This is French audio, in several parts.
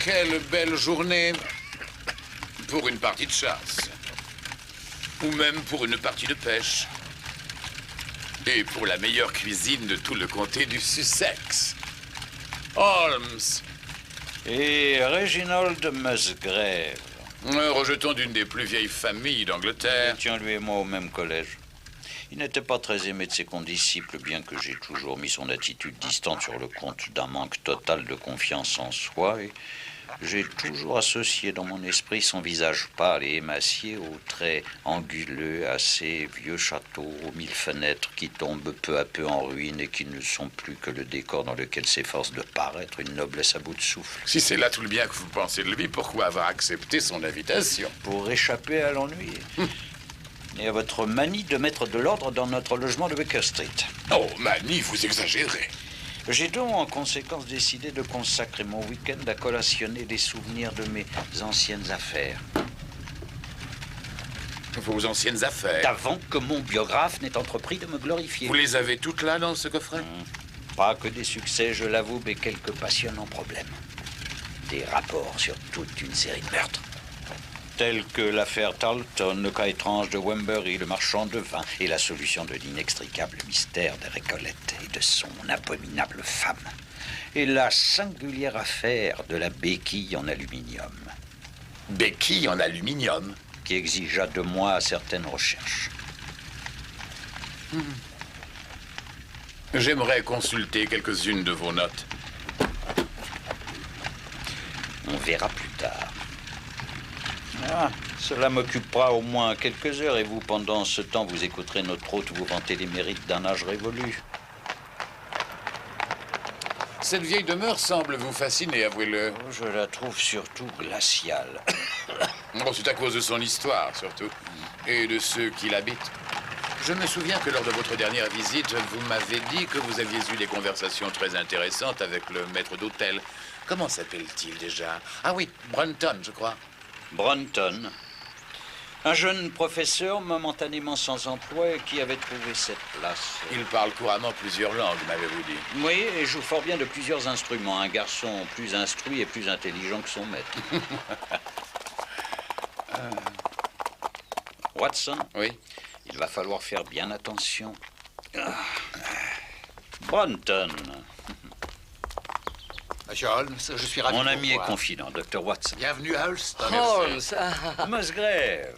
Quelle belle journée pour une partie de chasse. Ou même pour une partie de pêche. Et pour la meilleure cuisine de tout le comté du Sussex. Holmes. Et Reginald Musgrave. Rejeton d'une des plus vieilles familles d'Angleterre. Nous étions lui et moi au même collège. Il n'était pas très aimé de ses condisciples, bien que j'ai toujours mis son attitude distante sur le compte d'un manque total de confiance en soi. Et j'ai toujours associé dans mon esprit son visage pâle et émacié aux traits anguleux, à ces vieux châteaux aux 1000 fenêtres qui tombent peu à peu en ruine et qui ne sont plus que le décor dans lequel s'efforce de paraître une noblesse à bout de souffle. Si c'est là tout le bien que vous pensez de lui, pourquoi avoir accepté son invitation? Pour échapper à l'ennui. Et à votre manie de mettre de l'ordre dans notre logement de Baker Street. Oh, manie, vous exagérez. J'ai donc en conséquence décidé de consacrer mon week-end à collationner les souvenirs de mes anciennes affaires. Vos anciennes affaires? D'avant que mon biographe n'ait entrepris de me glorifier. Vous les avez toutes là dans ce coffret? Pas que des succès, je l'avoue, mais quelques passionnants problèmes. Des rapports sur toute une série de meurtres. Tels que l'affaire Tarleton, le cas étrange de Wembury, le marchand de vin, et la solution de l'inextricable mystère de Récolette et de son abominable femme. Et la singulière affaire de la béquille en aluminium. Béquille en aluminium? Qui exigea de moi certaines recherches. J'aimerais consulter quelques-unes de vos notes. On verra plus tard. Ah, cela m'occupera au moins quelques heures et vous, pendant ce temps, vous écouterez notre hôte vous vanter les mérites d'un âge révolu. Cette vieille demeure semble vous fasciner, avouez-le. Oh, je la trouve surtout glaciale. Oh, c'est à cause de son histoire, surtout, et de ceux qui l'habitent. Je me souviens que lors de votre dernière visite, vous m'avez dit que vous aviez eu des conversations très intéressantes avec le maître d'hôtel. Comment s'appelle-t-il déjà? Ah oui, Brunton, je crois. Brunton, un jeune professeur momentanément sans emploi et qui avait trouvé cette place. Il parle couramment plusieurs langues, m'avez-vous dit? Oui, et joue fort bien de plusieurs instruments. Un garçon plus instruit et plus intelligent que son maître. Watson? Oui? Il va falloir faire bien attention. Brunton. Monsieur Holmes, je suis ravi. Mon ami et confident, Dr. Watson. Bienvenue à Ulston. Holmes. Musgrave.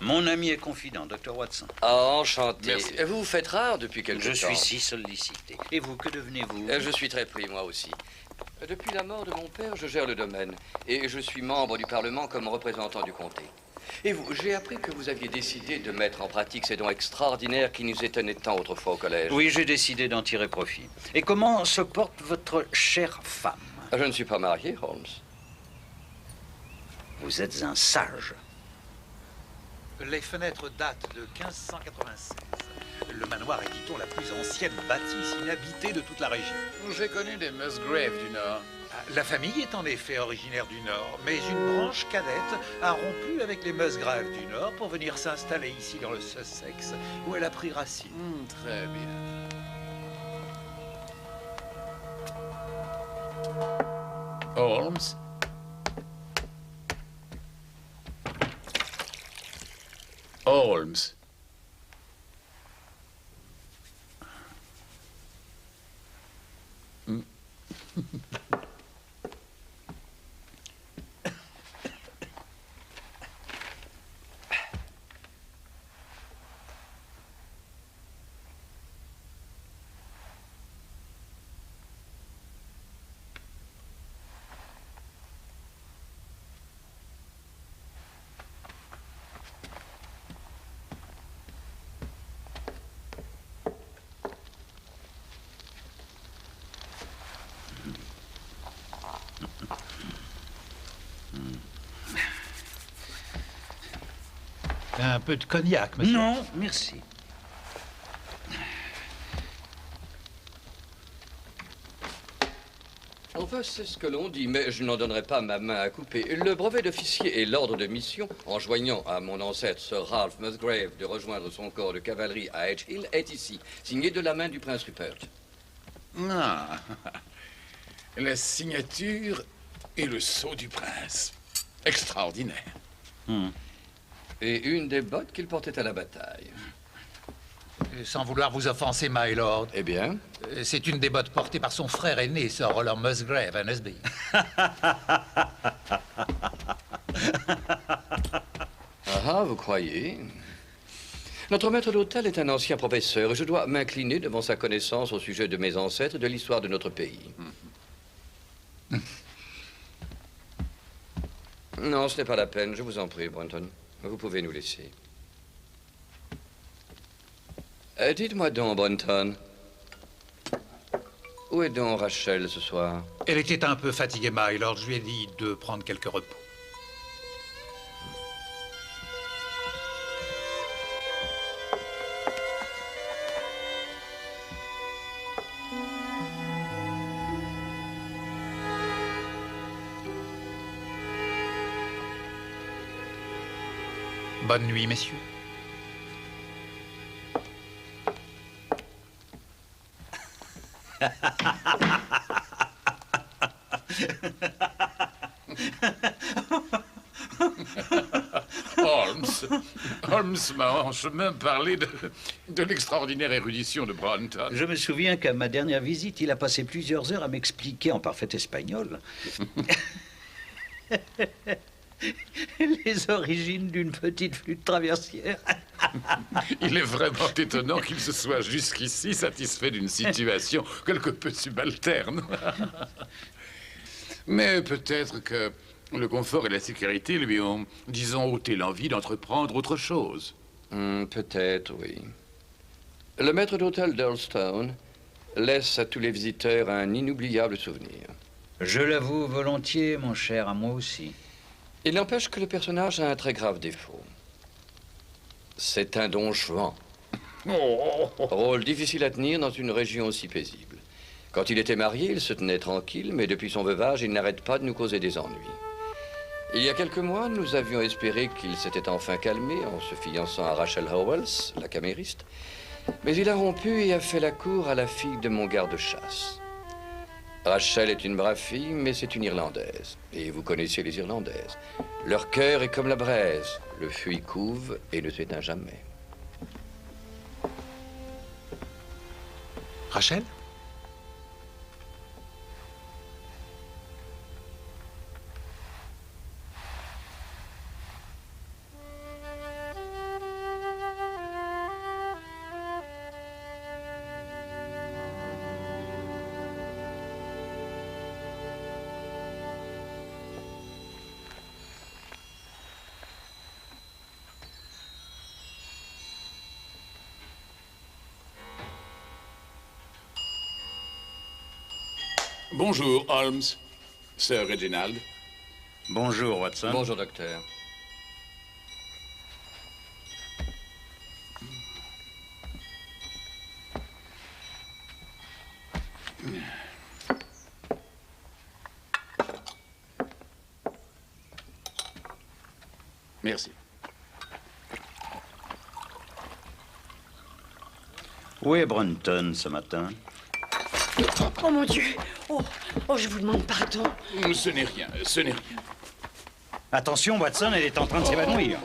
Mon ami et confident, Dr. Watson. Oh, enchanté. Merci. Vous vous faites rare depuis quelque Je temps. suis si sollicité. Et vous, que devenez-vous? Je suis très pris, moi aussi. Depuis la mort de mon père, je gère le domaine. Et je suis membre du Parlement comme représentant du comté. Et vous, j'ai appris que vous aviez décidé de mettre en pratique ces dons extraordinaires qui nous étonnaient tant autrefois au collège. Oui, j'ai décidé d'en tirer profit. Et comment se porte votre chère femme? Je ne suis pas marié, Holmes. Vous êtes un sage. Les fenêtres datent de 1596. Le manoir est, dit-on, la plus ancienne bâtisse inhabitée de toute la région. J'ai connu des Musgrave du Nord. La famille est en effet originaire du Nord, mais une branche cadette a rompu avec les Musgrave du Nord pour venir s'installer ici dans le Sussex, où elle a pris racine. Très bien. Holmes? Holmes? Un peu de cognac, monsieur? Non, merci. Enfin, c'est ce que l'on dit, mais je n'en donnerai pas ma main à couper. Le brevet d'officier et l'ordre de mission, enjoignant à mon ancêtre Sir Ralph Musgrave de rejoindre son corps de cavalerie à Edge Hill, est ici, signé de la main du prince Rupert. Ah. La signature Et le sceau du prince. Extraordinaire. Et une des bottes qu'il portait à la bataille. Sans vouloir vous offenser, my lord, Eh bien? c'est une des bottes portées par son frère aîné, Sir Roland Musgrave, à Nesby. Ah, vous croyez? Notre maître d'hôtel est un ancien professeur et je dois m'incliner devant sa connaissance au sujet de mes ancêtres et de l'histoire de notre pays. Non, ce n'est pas la peine, je vous en prie, Brunton. Vous pouvez nous laisser. Dites-moi donc, Brunton, où est donc Rachel ce soir? Elle était un peu fatiguée, my lord. Je lui ai dit de prendre quelques repos. Bonne nuit, messieurs. Holmes m'a en chemin parlé de l'extraordinaire érudition de Brunton. Je me souviens qu'à ma dernière visite, il a passé plusieurs heures à m'expliquer en parfait espagnol les origines d'une petite flûte traversière. Il est vraiment étonnant qu'il se soit jusqu'ici satisfait d'une situation quelque peu subalterne. Mais peut-être que le confort et la sécurité lui ont, disons, ôté l'envie d'entreprendre autre chose. Peut-être, oui. Le maître d'hôtel d'Earlstone laisse à tous les visiteurs un inoubliable souvenir. Je l'avoue volontiers, mon cher, à moi aussi. Il n'empêche que le personnage a un très grave défaut. C'est un don Juan. Rôle difficile à tenir dans une région aussi paisible. Quand il était marié, il se tenait tranquille, mais depuis son veuvage, il n'arrête pas de nous causer des ennuis. Il y a quelques mois, nous avions espéré qu'il s'était enfin calmé en se fiançant à Rachel Howells, la camériste. Mais il a rompu et a fait la cour à la fille de mon garde-chasse. Rachel est une brave fille, mais c'est une Irlandaise. Et vous connaissez les Irlandaises. Leur cœur est comme la braise. Le feu y couve et ne s'éteint jamais. Rachel? Bonjour, Holmes. Sir Reginald. Bonjour, Watson. Bonjour, docteur. Merci. Où est Brunton ce matin? Oh mon Dieu! Oh, je vous demande pardon. Ce n'est rien, ce n'est rien. Attention, Watson, elle est en train de s'évanouir.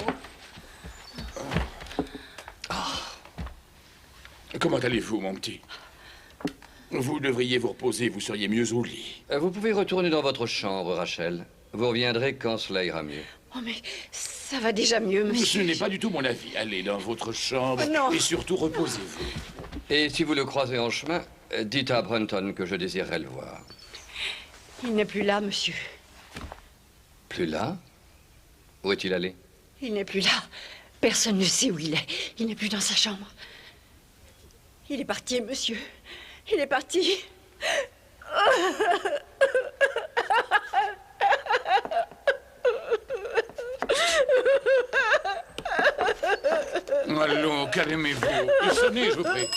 Comment allez-vous, mon petit? Vous devriez vous reposer, vous seriez mieux au lit. Vous pouvez retourner dans votre chambre, Rachel. Vous reviendrez quand cela ira mieux. Oh, mais ça va déjà mieux, Ce monsieur. n'est pas du tout mon avis. Allez dans votre chambre Oh, non. et surtout reposez-vous. Et si vous le croisez en chemin, dites à Brunton que je désirerais le voir. Il n'est plus là, monsieur. Plus là? Où est-il allé? Il n'est plus là. Personne ne sait où il est. Il n'est plus dans sa chambre. Il est parti, monsieur. Il est parti. Allons, calmez-vous. Sonnez, je vous prie.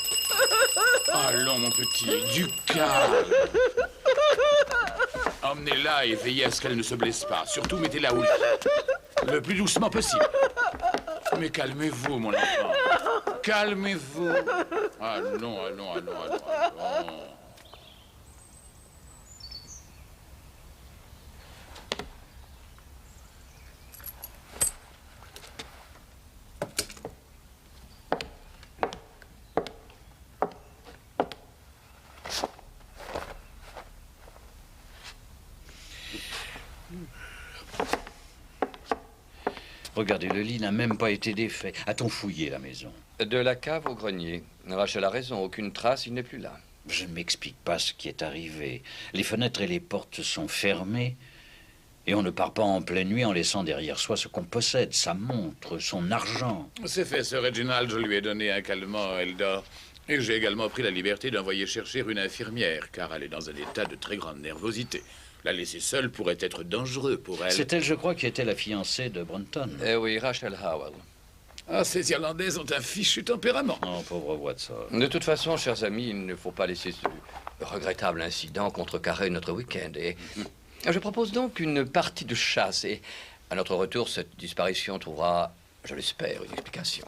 Allons, mon petit, du calme. Emmenez-la et veillez à ce qu'elle ne se blesse pas. Surtout, mettez-la au lit. Le plus doucement possible. Mais calmez-vous, mon enfant. Calmez-vous. Allons, allons, allons, allons, allons. Regardez, le lit n'a même pas été défait. A-t-on fouillé la maison? De la cave au grenier. Rachel a raison, aucune trace, il n'est plus là. Je ne m'explique pas ce qui est arrivé. Les fenêtres et les portes sont fermées. Et on ne part pas en pleine nuit en laissant derrière soi ce qu'on possède, sa montre, son argent. C'est fait, Sir Reginald, je lui ai donné un calmant, elle dort. Et j'ai également pris la liberté d'envoyer chercher une infirmière, car elle est dans un état de très grande nervosité. La laisser seule pourrait être dangereux pour elle. C'est elle, je crois, qui était la fiancée de Brunton. Eh oui, Rachel Howell. Ah, ces Irlandaises ont un fichu tempérament. Oh, pauvre Watson. De toute façon, chers amis, il ne faut pas laisser ce regrettable incident contrecarrer notre week-end. Et je propose donc une partie de chasse. Et à notre retour, cette disparition trouvera, je l'espère, une explication.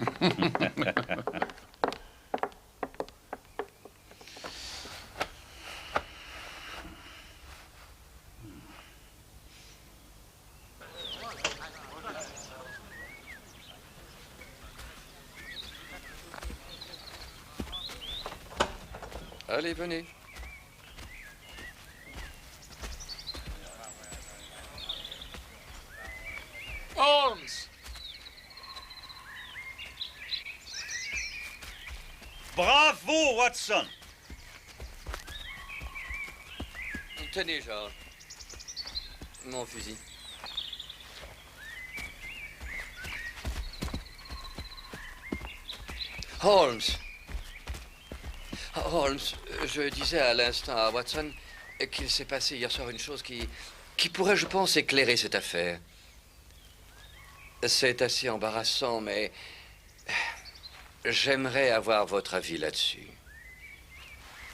Allez, venez. Holmes! Bravo, Watson! Tenez, George. Mon fusil. Holmes. Holmes, je disais à l'instant à Watson qu'il s'est passé hier soir une chose qui pourrait, je pense, éclairer cette affaire. C'est assez embarrassant, mais j'aimerais avoir votre avis là-dessus.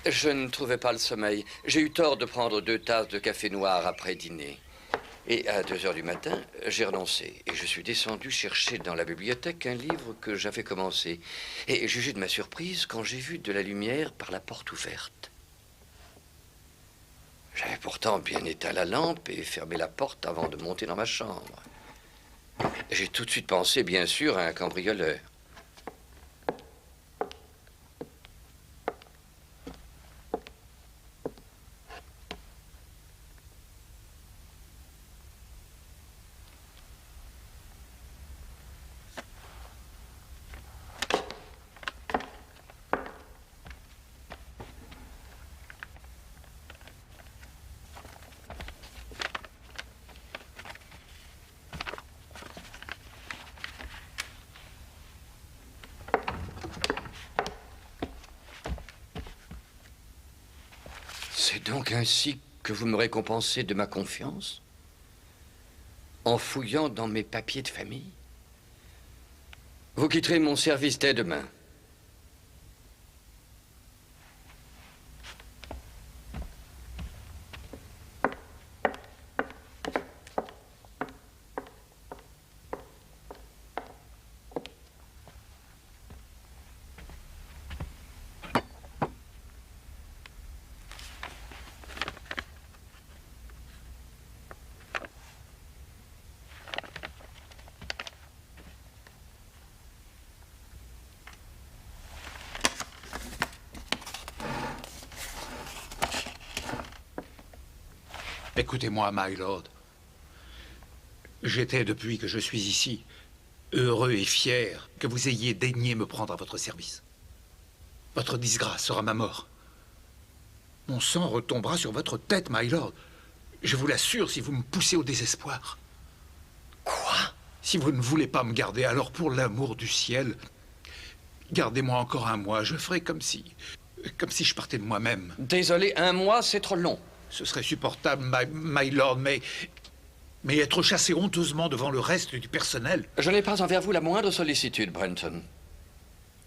Je ne trouvais pas le sommeil. J'ai eu tort de prendre 2 tasses de café noir après dîner. Et à 2 heures du matin, j'ai renoncé. Et je suis descendu chercher dans la bibliothèque un livre que j'avais commencé. Et jugez de ma surprise quand j'ai vu de la lumière par la porte ouverte. J'avais pourtant bien éteint la lampe et fermé la porte avant de monter dans ma chambre. J'ai tout de suite pensé, bien sûr, à un cambrioleur. C'est donc ainsi que vous me récompensez de ma confiance? En fouillant dans mes papiers de famille? Vous quitterez mon service dès demain. Écoutez-moi, my lord. J'étais, depuis que je suis ici, heureux et fier que vous ayez daigné me prendre à votre service. Votre disgrâce sera ma mort. Mon sang retombera sur votre tête, my lord. Je vous l'assure, si vous me poussez au désespoir. Quoi? Si vous ne voulez pas me garder, alors pour l'amour du ciel, gardez-moi encore 1 mois. Je ferai comme si je partais de moi-même. Désolé, 1 mois, c'est trop long. Ce serait supportable, my lord, mais être chassé honteusement devant le reste du personnel... Je n'ai pas envers vous la moindre sollicitude, Brunton.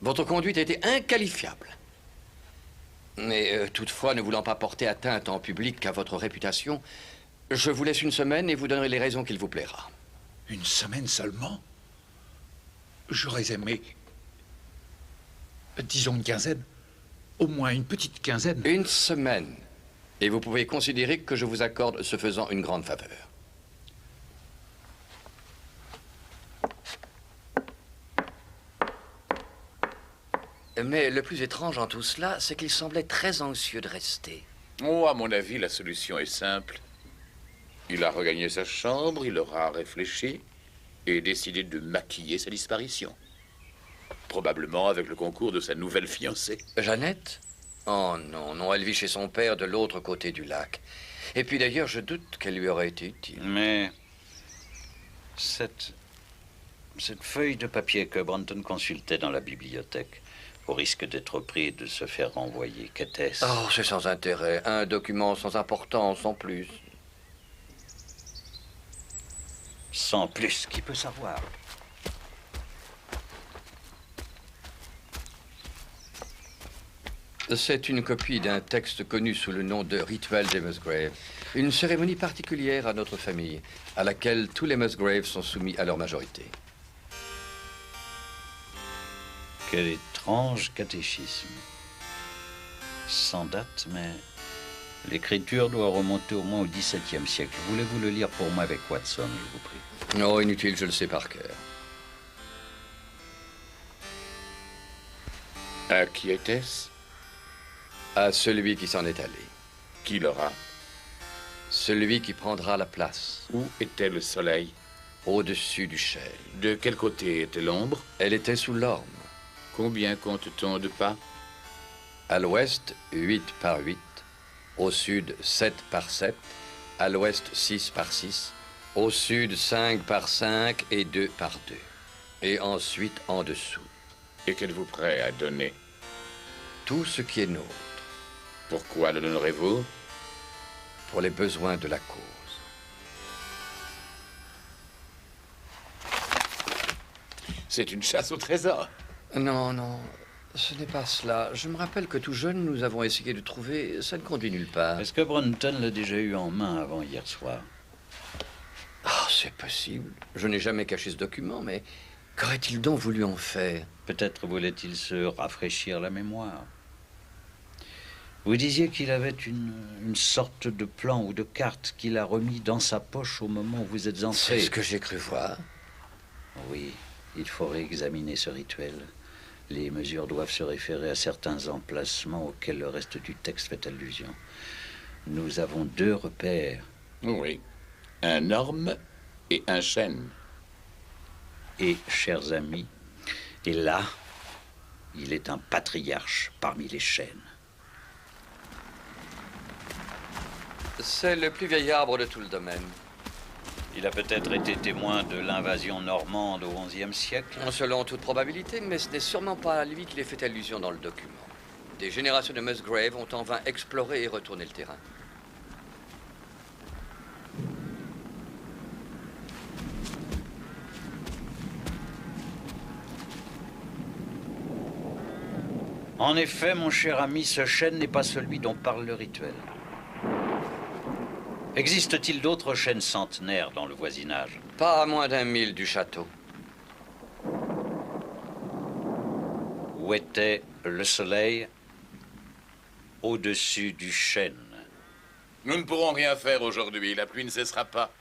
Votre conduite a été inqualifiable. Mais toutefois, ne voulant pas porter atteinte en public à votre réputation, je vous laisse 1 semaine et vous donnerez les raisons qu'il vous plaira. 1 semaine seulement? J'aurais aimé... disons 1 quinzaine. Au moins une petite quinzaine. 1 semaine. Et vous pouvez considérer que je vous accorde, ce faisant, une grande faveur. Mais le plus étrange en tout cela, c'est qu'il semblait très anxieux de rester. Oh, à mon avis, la solution est simple. Il a regagné sa chambre, il aura réfléchi, et décidé de maquiller sa disparition. Probablement avec le concours de sa nouvelle fiancée. Jeannette? Oh non, non, elle vit chez son père de l'autre côté du lac. Et puis d'ailleurs, je doute qu'elle lui aurait été utile. Mais cette feuille de papier que Brunton consultait dans la bibliothèque, au risque d'être pris et de se faire renvoyer, qu'était-ce? Oh, c'est sans intérêt. Un document sans importance, sans plus. Sans plus, qui peut savoir? C'est une copie d'un texte connu sous le nom de Rituel des Musgraves. Une cérémonie particulière à notre famille, à laquelle tous les Musgraves sont soumis à leur majorité. Quel étrange catéchisme. Sans date, mais l'écriture doit remonter au moins au XVIIe siècle. Voulez-vous le lire pour moi avec Watson, je vous prie? Non, inutile, je le sais par cœur. À qui était-ce? À celui qui s'en est allé. Qui l'aura? Celui qui prendra la place. Où était le soleil? Au-dessus du chêne. De quel côté était l'ombre? Elle était sous l'orme. Combien compte-t-on de pas? À l'ouest, 8 par 8. Au sud, 7 par 7. À l'ouest, 6 par 6. Au sud, 5 par 5 et 2 par 2. Et ensuite, en dessous. Et qu'êtes-vous prêt à donner? Tout ce qui est nôtre. Pourquoi le donnerez-vous? Pour les besoins de la cause. C'est une chasse au trésor. Non, non, ce n'est pas cela. Je me rappelle que tout jeune, nous avons essayé de trouver... Ça ne conduit nulle part. Est-ce que Brunton l'a déjà eu en main avant hier soir? Oh, c'est possible. Je n'ai jamais caché ce document, mais qu'aurait-il donc voulu en faire? Peut-être voulait-il se rafraîchir la mémoire. Vous disiez qu'il avait une sorte de plan ou de carte qu'il a remis dans sa poche au moment où vous êtes entré. C'est ce que j'ai cru voir. Oui, il faut réexaminer ce rituel. Les mesures doivent se référer à certains emplacements auxquels le reste du texte fait allusion. Nous avons 2 repères. Oui. Un orme et un chêne. Et, chers amis, et là, il est un patriarche parmi les chênes. C'est le plus vieil arbre de tout le domaine. Il a peut-être été témoin de l'invasion normande au XIe siècle. Selon toute probabilité, mais ce n'est sûrement pas à lui qu'il est fait allusion dans le document. Des générations de Musgraves ont en vain exploré et retourné le terrain. En effet, mon cher ami, ce chêne n'est pas celui dont parle le rituel. Existe-t-il d'autres chênes centenaires dans le voisinage? Pas à moins d'1 mille du château. Où était le soleil? Au-dessus du chêne. Nous ne pourrons rien faire aujourd'hui. La pluie ne cessera pas.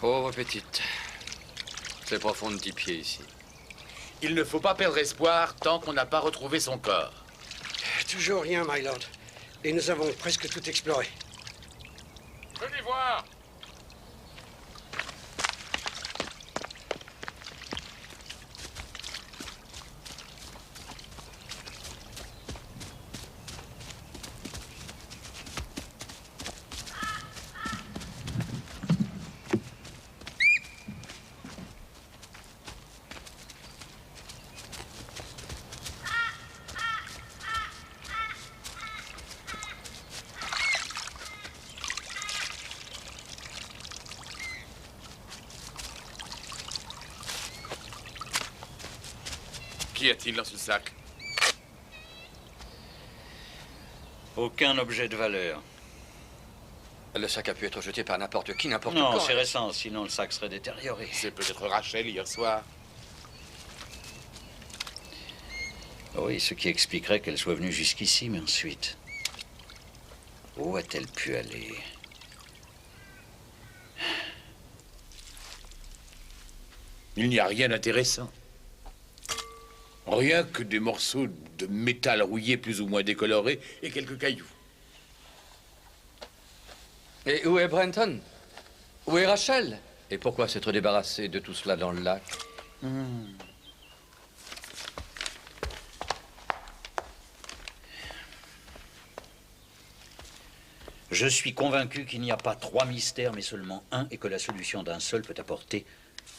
Pauvre petite. C'est profond de 10 pieds ici. Il ne faut pas perdre espoir tant qu'on n'a pas retrouvé son corps. Toujours rien, my lord. Et nous avons presque tout exploré. Venez voir. Qu'y a-t-il dans ce sac? Aucun objet de valeur. Le sac a pu être jeté par n'importe qui, n'importe Non, quand. c'est récent, sinon le sac serait détérioré. C'est peut-être Rachel hier soir. Oui, ce qui expliquerait qu'elle soit venue jusqu'ici, mais ensuite... Où a-t-elle pu aller? Il n'y a rien d'intéressant. Rien que des morceaux de métal rouillé plus ou moins décolorés et quelques cailloux. Et où est Brenton? Où est Rachel? Et pourquoi s'être débarrassé de tout cela dans le lac? Je suis convaincu qu'il n'y a pas 3 mystères, mais seulement un, et que la solution d'un seul peut apporter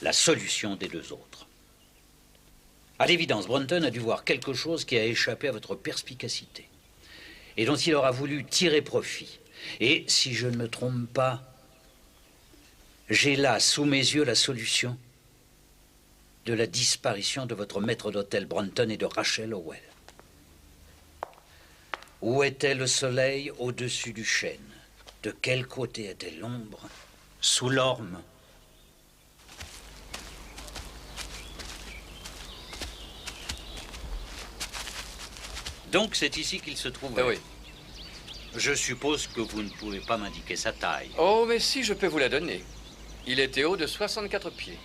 la solution des 2 autres. À l'évidence, Brenton a dû voir quelque chose qui a échappé à votre perspicacité et dont il aura voulu tirer profit. Et si je ne me trompe pas, j'ai là, sous mes yeux, la solution de la disparition de votre maître d'hôtel Brenton et de Rachel Howell. Où était le soleil au-dessus du chêne? De quel côté était l'ombre sous l'orme? Donc c'est ici qu'il se trouvait. Oui. Je suppose que vous ne pouvez pas m'indiquer sa taille. Oh, mais si, je peux vous la donner. Il était haut de 64 pieds.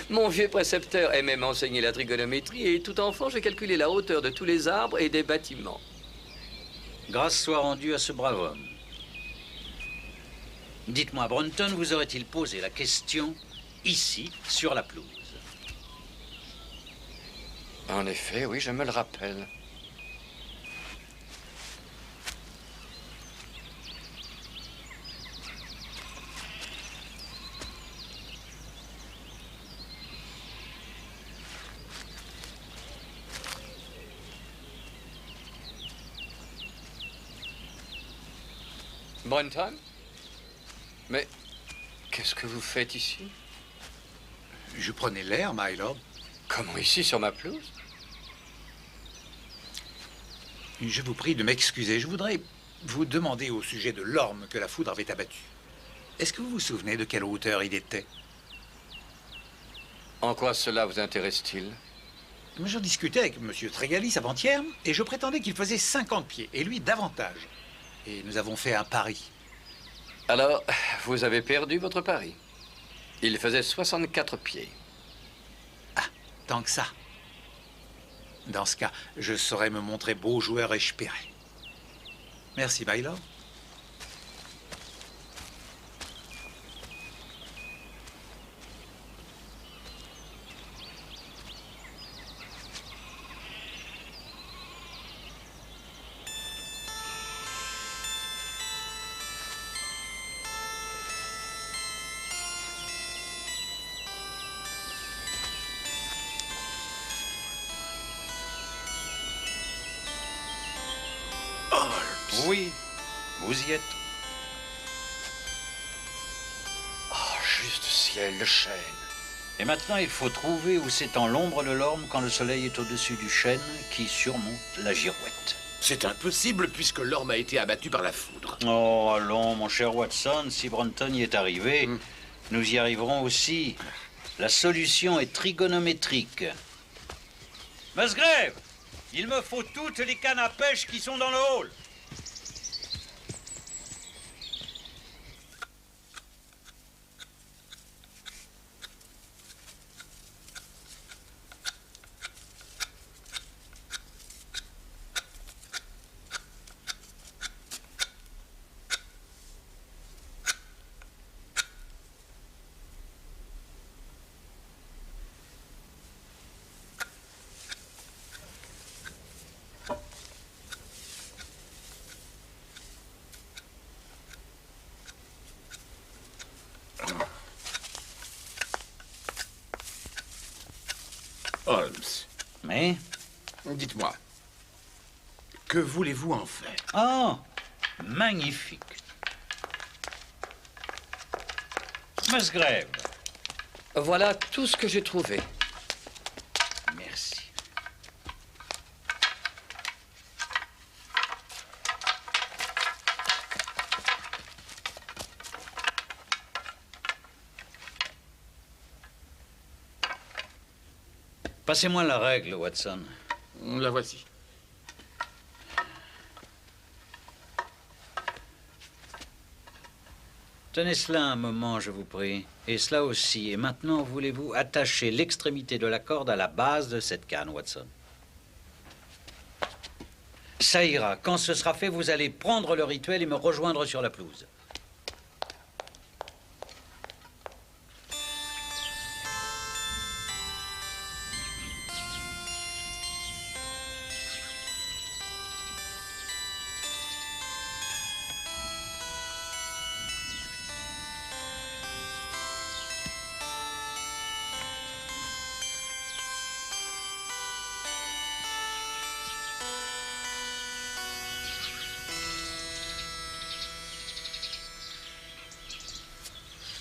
Mon vieux précepteur aimait m'enseigner la trigonométrie et tout enfant, j'ai calculé la hauteur de tous les arbres et des bâtiments. Grâce soit rendue à ce brave homme. Dites-moi, Brenton vous aurait-il posé la question ici, sur la pelouse? En effet, oui, je me le rappelle. Brenton? Mais qu'est-ce que vous faites ici? Je prenais l'air, my lord. Comment ici, sur ma pelouse? Je vous prie de m'excuser. Je voudrais vous demander au sujet de l'orme que la foudre avait abattu. Est-ce que vous vous souvenez de quelle hauteur il était? En quoi cela vous intéresse-t-il? J'en discutais avec M. Trégalis avant-hier, et je prétendais qu'il faisait 50 pieds, et lui davantage. Et nous avons fait un pari. Alors, vous avez perdu votre pari. Il faisait 64 pieds. Ah, tant que ça. Dans ce cas, je saurais me montrer beau joueur et je paierai. Merci, my lord. Oui, vous y êtes. Oh, juste ciel, le chêne. Et maintenant, il faut trouver où s'étend l'ombre de l'orme quand le soleil est au-dessus du chêne qui surmonte la girouette. C'est impossible puisque l'orme a été abattu par la foudre. Oh, allons, mon cher Watson, si Brenton y est arrivé, nous y arriverons aussi. La solution est trigonométrique. Musgrave, il me faut toutes les cannes à pêche qui sont dans le hall. Holmes, Mais... dites-moi, que voulez-vous en faire? Oh, magnifique. Musgrave. Voilà tout ce que j'ai trouvé. Merci. Passez-moi la règle, Watson. La voici. Tenez cela un moment, je vous prie. Et cela aussi. Et maintenant, voulez-vous attacher l'extrémité de la corde à la base de cette canne, Watson? Ça ira. Quand ce sera fait, vous allez prendre le rituel et me rejoindre sur la pelouse.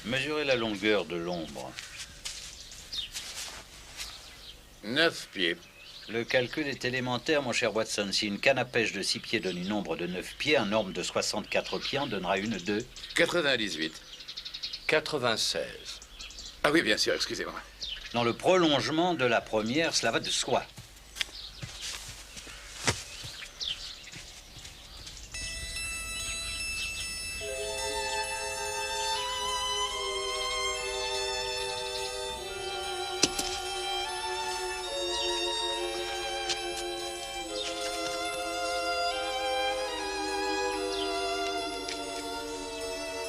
Mesurez la longueur de l'ombre. 9 pieds. Le calcul est élémentaire, mon cher Watson. Si une canne à pêche de 6 pieds donne une ombre de 9 pieds, un orme de 64 pieds en donnera une de... 98. 96. Ah oui, bien sûr, excusez-moi. Dans le prolongement de la première, cela va de soi.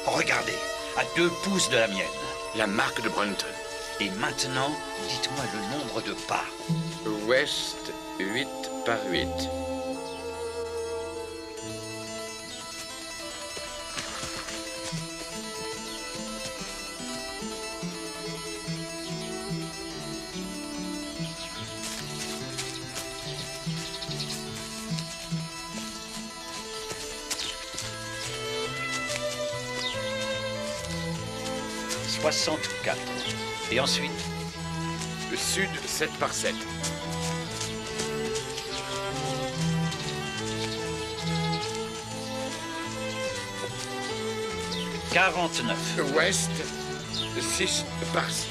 Regardez, à 2 pouces de la mienne. La marque de Brunton. Et maintenant, dites-moi le nombre de pas. Ouest, 8 par 8. « 64. Et ensuite, Sud, 7 par 7. « 49. Ouest, 6 par 6.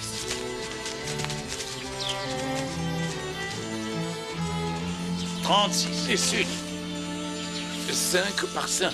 36. Et Sud, 5 par 5.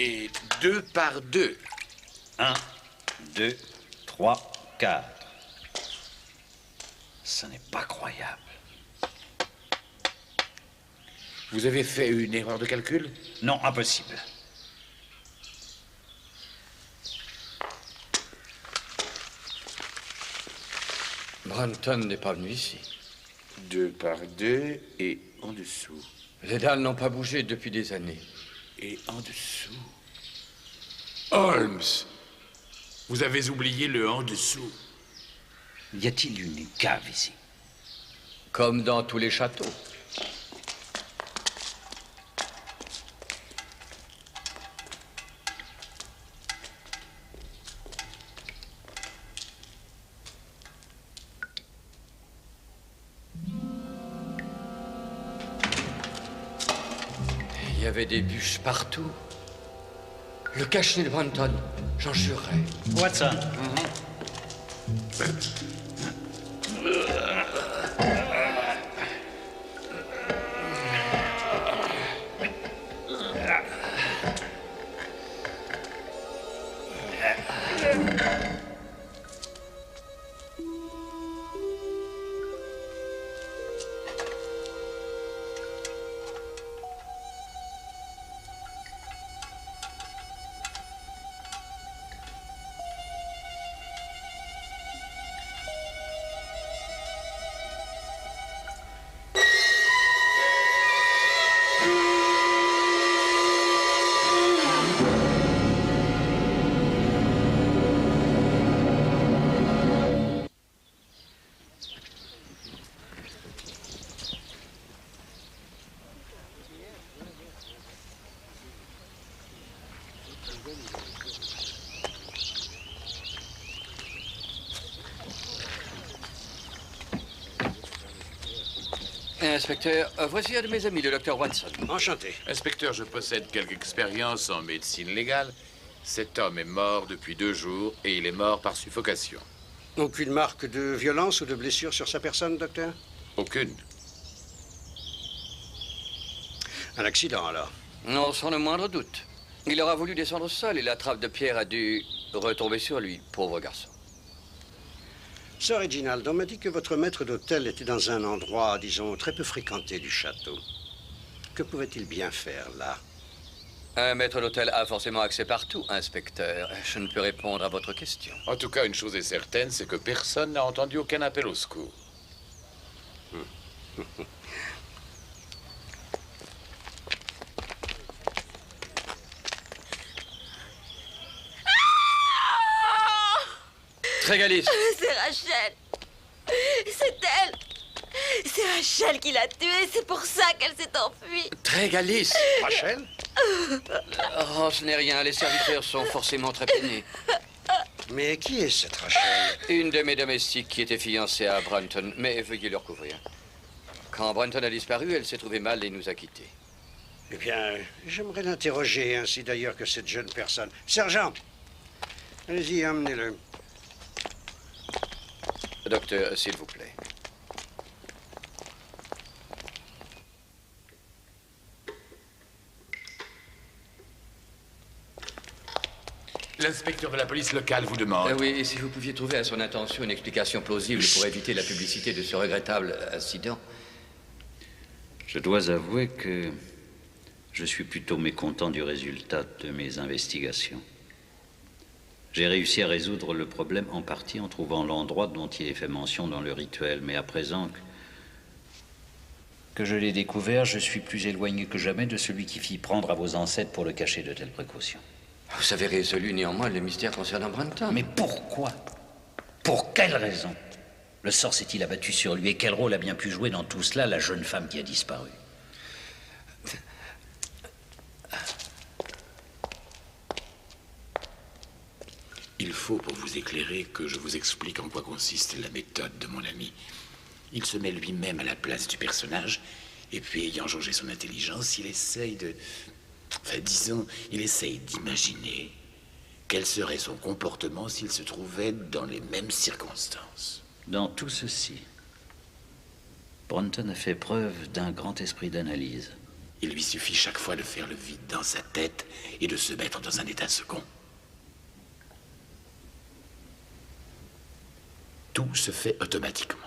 Et 2 par 2. 1, 2, 3, 4. Ce n'est pas croyable. Vous avez fait une erreur de calcul? Non, impossible. Brunton n'est pas venu ici. 2 par 2 et en dessous. Les dalles n'ont pas bougé depuis des années. Et en dessous. Holmes, vous avez oublié le en dessous. Y a-t-il une cave ici? Comme dans tous les châteaux. Il y avait des bûches partout. Le cache-nez de Brunton, j'en jurerais. Watson. Inspecteur, voici un de mes amis, le docteur Watson. Enchanté. Inspecteur, je possède quelque expérience en médecine légale. Cet homme est mort depuis 2 jours et il est mort par suffocation. Aucune marque de violence ou de blessure sur sa personne, docteur? Aucune. Un accident, alors? Non, sans le moindre doute. Il aura voulu descendre au sol et la trappe de pierre a dû retomber sur lui, pauvre garçon. Sir Reginald, on m'a dit que votre maître d'hôtel était dans un endroit, disons, très peu fréquenté du château. Que pouvait-il bien faire là? Un maître d'hôtel a forcément accès partout, inspecteur. Je ne peux répondre à votre question. En tout cas, une chose est certaine, c'est que personne n'a entendu aucun appel au secours. Trégalis. C'est Rachel. C'est elle. C'est Rachel qui l'a tuée. C'est pour ça qu'elle s'est enfuie. Trégalis. Rachel? Oh, ce n'est rien. Les serviteurs sont forcément très peinés. Mais qui est cette Rachel? Une de mes domestiques qui était fiancée à Brunton, mais veuillez le recouvrir. Quand Brunton a disparu, elle s'est trouvée mal et nous a quittés. Eh bien, j'aimerais l'interroger, ainsi d'ailleurs que cette jeune personne. Sergent! Allez-y, emmenez-le. Docteur, s'il vous plaît. L'inspecteur de la police locale vous demande. Oui, et si vous pouviez trouver à son intention une explication plausible pour éviter la publicité de ce regrettable incident. Je dois avouer que je suis plutôt mécontent du résultat de mes investigations. J'ai réussi à résoudre le problème en partie en trouvant l'endroit dont il est fait mention dans le rituel, mais à présent que je l'ai découvert, je suis plus éloigné que jamais de celui qui fit prendre à vos ancêtres pour le cacher de telles précautions. Vous avez résolu néanmoins le mystère concernant Brunton. Mais pourquoi? Pour quelle raison? Le sort s'est-il abattu sur lui et quel rôle a bien pu jouer dans tout cela la jeune femme qui a disparu? Il faut, pour vous éclairer, que je vous explique en quoi consiste la méthode de mon ami. Il se met lui-même à la place du personnage, et puis, ayant jaugé son intelligence, il essaye de... Enfin, disons, il essaye d'imaginer quel serait son comportement s'il se trouvait dans les mêmes circonstances. Dans tout ceci, Brunton a fait preuve d'un grand esprit d'analyse. Il lui suffit chaque fois de faire le vide dans sa tête et de se mettre dans un état second. Tout se fait automatiquement.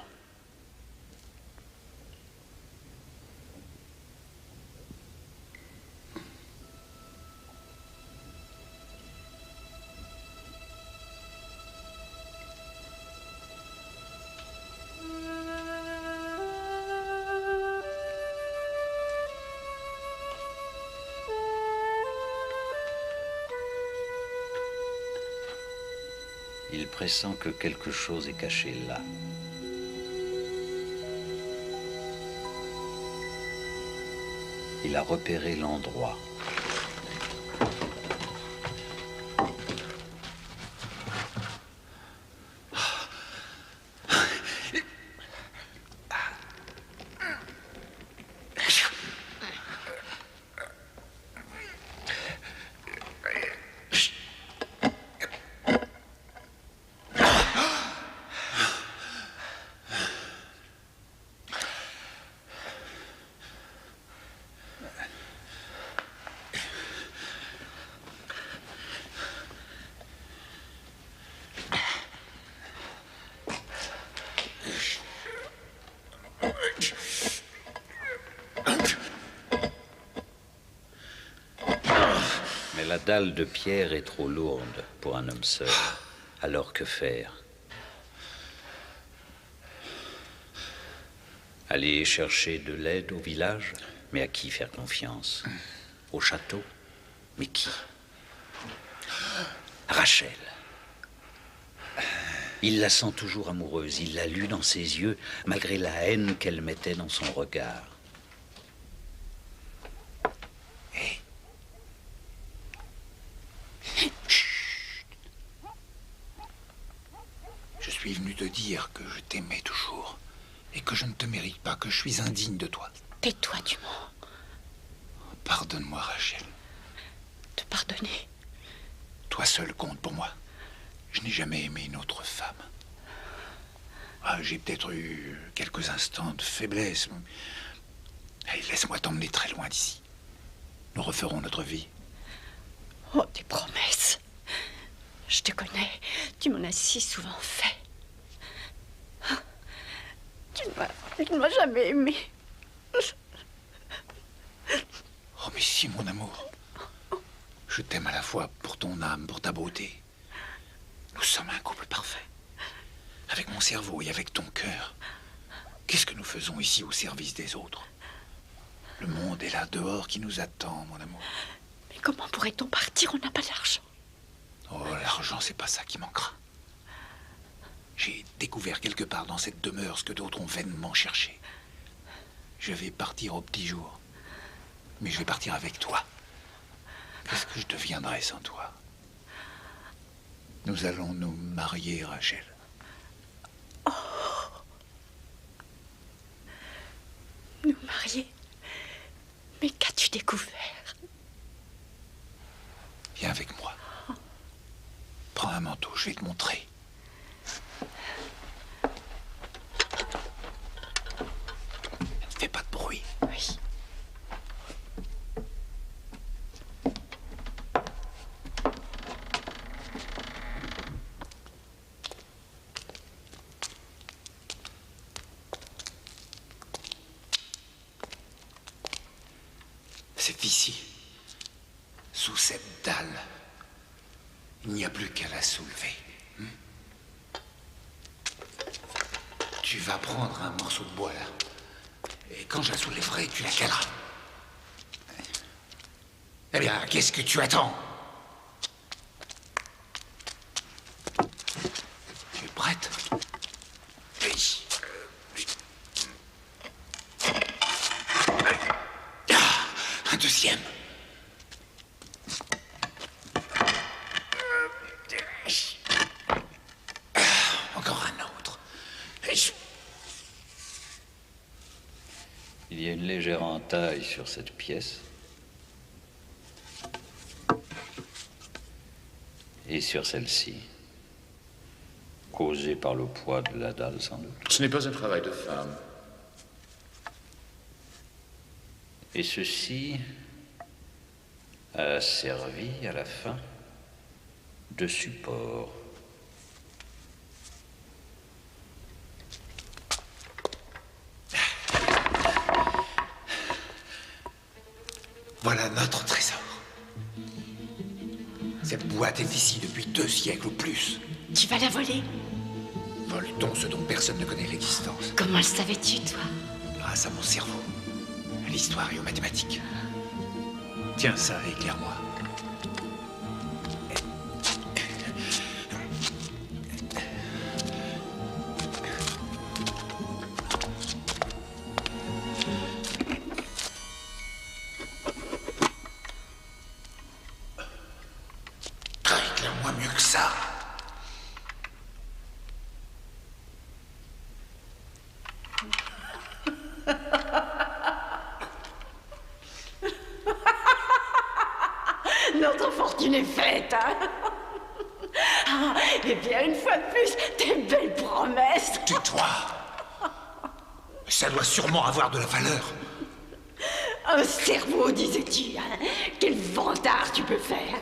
Il pressent que quelque chose est caché là. Il a repéré l'endroit. Mais la dalle de pierre est trop lourde pour un homme seul. Alors que faire? Aller chercher de l'aide au village? Mais à qui faire confiance? Au château? Mais qui? Rachel. Il la sent toujours amoureuse. Il l'a lu dans ses yeux, malgré la haine qu'elle mettait dans son regard. te dire que je t'aimais toujours et que je ne te mérite pas, que je suis indigne de toi. Tais-toi, Dumont. Pardonne-moi, Rachel. Te pardonner? Toi seul compte pour moi. Je n'ai jamais aimé une autre femme. Ah, j'ai peut-être eu quelques instants de faiblesse. Allez, laisse-moi t'emmener très loin d'ici. Nous referons notre vie. Oh, tes promesses. Je te connais. Tu m'en as si souvent fait. Tu ne m'as jamais aimé. Oh, mais si, mon amour. Je t'aime à la fois pour ton âme, pour ta beauté. Nous sommes un couple parfait. Avec mon cerveau et avec ton cœur. Qu'est-ce que nous faisons ici au service des autres? Le monde est là dehors qui nous attend, mon amour. Mais comment pourrait-on partir? On n'a pas d'argent. Oh, l'argent, c'est pas ça qui manquera. J'ai découvert quelque part dans cette demeure ce que d'autres ont vainement cherché. Je vais partir au petit jour. Mais je vais partir avec toi. Qu'est-ce que je deviendrai sans toi? Nous allons nous marier, Rachel. Oh. Nous marier? Mais qu'as-tu découvert? Viens avec moi. Prends un manteau, je vais te montrer. Ne fais pas de bruit. Oui. C'est ici, sous cette dalle. Il n'y a plus qu'à la soulever. Tu vas prendre un morceau de bois là. Et quand je la soulèverai, tu la caleras. Eh bien, qu'est-ce que tu attends? Tu es prête? Oui. Un deuxième. Encore un autre. Il y a une légère entaille sur cette pièce. Et sur celle-ci. Causée par le poids de la dalle, sans doute. Ce n'est pas un travail de femme. Et ceci a servi à la fin de support. Voilà notre trésor. Cette boîte est ici depuis 2 siècles ou plus. Tu vas la voler? Vole-t-on ce dont personne ne connaît l'existence? Comment le savais-tu, toi? Grâce à mon cerveau, à l'histoire et aux mathématiques. Tiens ça, éclaire-moi. Éclaire-moi mieux que ça. Notre fortune est faite, hein? Ah, et bien, une fois de plus, tes belles promesses. Tais-toi. Ça doit sûrement avoir de la valeur. Un cerveau, disais-tu, hein? Quel vantard tu peux faire.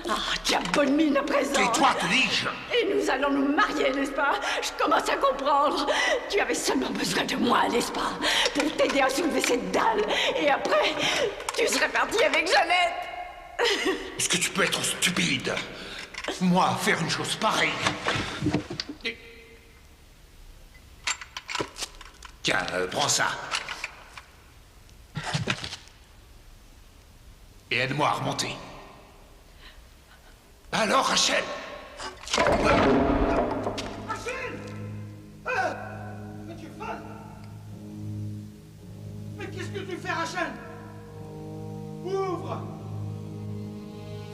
Ah, tu as bonne mine à présent. Tais-toi, te dis-je. Et nous allons nous marier, n'est-ce pas? Je commence à comprendre. Tu avais seulement besoin de moi, n'est-ce pas? Pour t'aider à soulever cette dalle. Et après, tu serais parti avec Jeannette. Est-ce que tu peux être stupide? Moi, faire une chose pareille. Tiens, prends ça. Et aide-moi à remonter. Alors, Rachel? Rachel! Ah! Mais tu es folle! Mais qu'est-ce que tu fais, Rachel? Ouvre!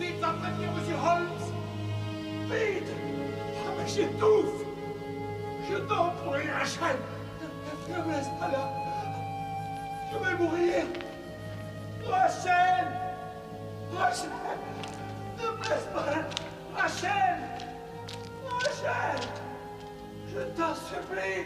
Vite, va prévenir Monsieur Holmes! Vite! Ah, mais j'étouffe! Je t'en prie, Rachel. Ne me laisse pas là. Je vais mourir. Rachel. Rachel. Ne me laisse pas là. Rachel. Rachel. Je t'en supplie.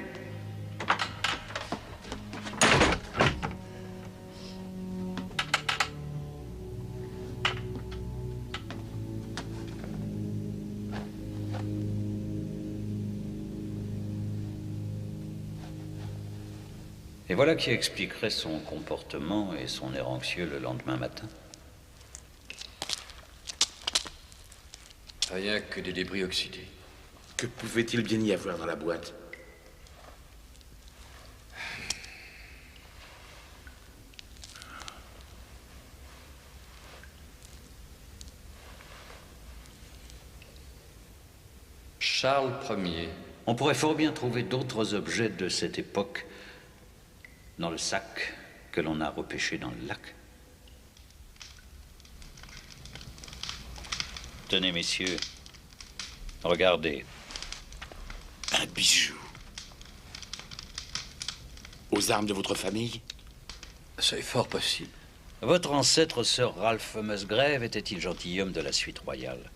Et voilà qui expliquerait son comportement et son air anxieux le lendemain matin. Rien que des débris oxydés. Que pouvait-il bien y avoir dans la boîte? Charles Ier. On pourrait fort bien trouver d'autres objets de cette époque dans le sac que l'on a repêché dans le lac. Tenez, messieurs, regardez. Un bijou. Aux armes de votre famille? C'est fort possible. Votre ancêtre, Sir Ralph Musgrave, était-il gentilhomme de la suite royale?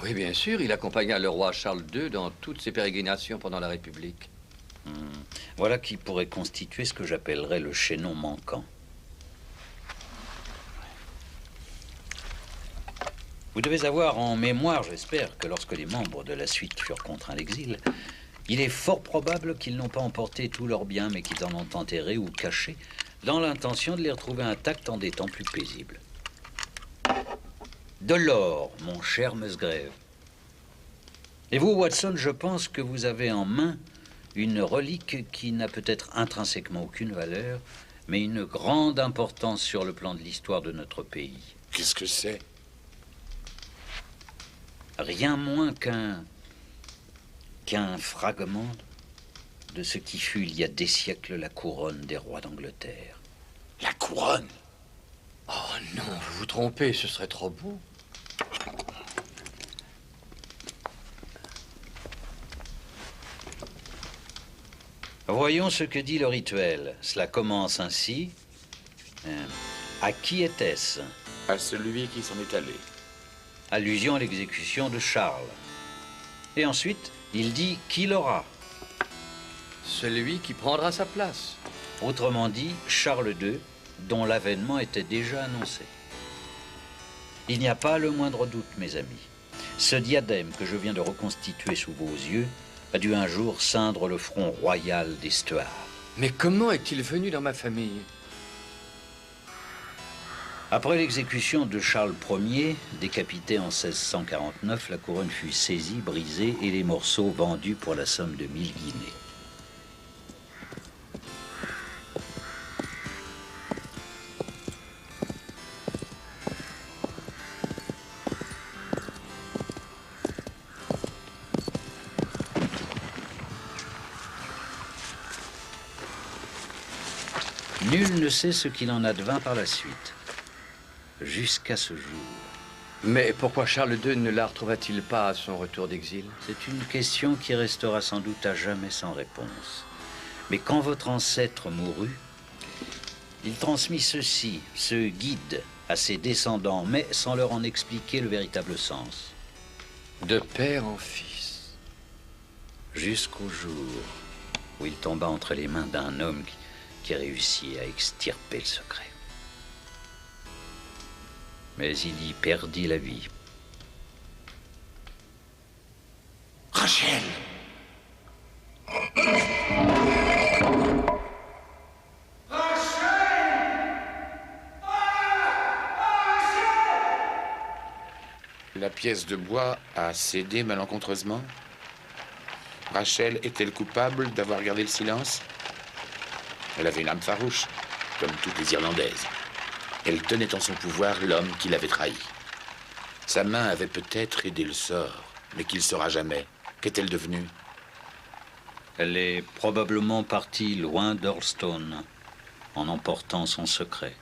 Oui, bien sûr, il accompagna le roi Charles II dans toutes ses pérégrinations pendant la République. Voilà qui pourrait constituer ce que j'appellerais le chaînon manquant. Vous devez avoir en mémoire, j'espère, que lorsque les membres de la suite furent contraints d'exil, il est fort probable qu'ils n'ont pas emporté tous leurs biens, mais qu'ils en ont enterré ou caché, dans l'intention de les retrouver intacts en des temps plus paisibles. De l'or, mon cher Musgrave. Et vous, Watson, je pense que vous avez en main une relique qui n'a peut-être intrinsèquement aucune valeur, mais une grande importance sur le plan de l'histoire de notre pays. Qu'est-ce que c'est? Rien moins qu'un fragment de ce qui fut il y a des siècles la couronne des rois d'Angleterre. La couronne? Oh non, vous vous trompez, ce serait trop beau. Voyons ce que dit le rituel. Cela commence ainsi. À qui était-ce? À celui qui s'en est allé. Allusion à l'exécution de Charles. Et ensuite, il dit qui l'aura. Celui qui prendra sa place. Autrement dit, Charles II, dont l'avènement était déjà annoncé. Il n'y a pas le moindre doute, mes amis. Ce diadème que je viens de reconstituer sous vos yeux a dû un jour ceindre le front royal des Stuarts. Mais comment est-il venu dans ma famille? Après l'exécution de Charles Ier, décapité en 1649, la couronne fut saisie, brisée et les morceaux vendus pour la somme de 1000 guinées. Nul ne sait ce qu'il en advint par la suite, jusqu'à ce jour. Mais pourquoi Charles II ne la retrouva-t-il pas à son retour d'exil? C'est une question qui restera sans doute à jamais sans réponse. Mais quand votre ancêtre mourut, il transmit ceci, ce guide, à ses descendants, mais sans leur en expliquer le véritable sens. De père en fils. Jusqu'au jour où il tomba entre les mains d'un homme qui réussit à extirper le secret. Mais il y perdit la vie. Rachel! La pièce de bois a cédé malencontreusement? Rachel est-elle coupable d'avoir gardé le silence? Elle avait une âme farouche, comme toutes les Irlandaises. Elle tenait en son pouvoir l'homme qui l'avait trahi. Sa main avait peut-être aidé le sort, mais qui le saura jamais. Qu'est-elle devenue? Elle est probablement partie loin d'Earlstone, en emportant son secret.